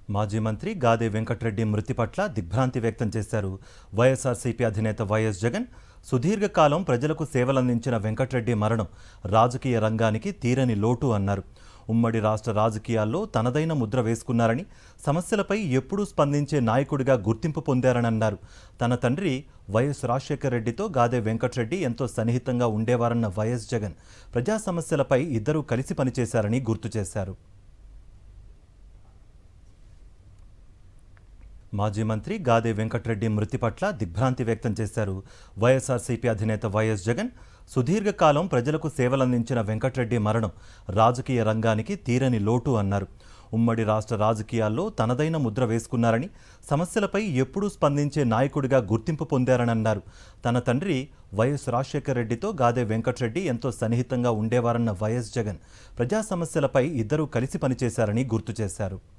మాజీ మంత్రి గాదే వెంకటరెడ్డి మృతి పట్ల దిగ్భ్రాంతి వ్యక్తం చేశారు. వైఎస్ఆర్సీపీ అధినేత వైఎస్ జగన్ సుదీర్ఘకాలం ప్రజలకు సేవలందించిన వెంకటరెడ్డి మరణం రాజకీయ రంగానికి తీరని లోటు అన్నారు. ఉమ్మడి రాష్ట్ర రాజకీయాల్లో తనదైన ముద్ర వేసుకున్నారని, సమస్యలపై ఎప్పుడూ స్పందించే నాయకుడిగా గుర్తింపు పొందారని అన్నారు. తన తండ్రి వైఎస్ రాజశేఖర రెడ్డితో గాదే వెంకటరెడ్డి ఎంతో సన్నిహితంగా ఉండేవారన్న వైఎస్ జగన్ ప్రజా సమస్యలపై ఇద్దరూ కలిసి పనిచేశారని గుర్తు చేశారు. మాజీ మంత్రి గాదే వెంకటరెడ్డి మృతి పట్ల దిగ్భ్రాంతి వ్యక్తం చేశారు. వైఎస్ఆర్సీపీ అధినేత వైఎస్ జగన్ సుదీర్ఘకాలం ప్రజలకు సేవలందించిన వెంకటరెడ్డి మరణం రాజకీయ రంగానికి తీరని లోటు అన్నారు. ఉమ్మడి రాష్ట్ర రాజకీయాల్లో తనదైన ముద్ర వేసుకున్నారని, సమస్యలపై ఎప్పుడూ స్పందించే నాయకుడిగా గుర్తింపు పొందారని అన్నారు. తన తండ్రి వైఎస్ రాజశేఖర రెడ్డితో గాదే వెంకటరెడ్డి ఎంతో సన్నిహితంగా ఉండేవారన్న వైఎస్ జగన్ ప్రజా సమస్యలపై ఇద్దరూ కలిసి పనిచేశారని గుర్తు చేశారు.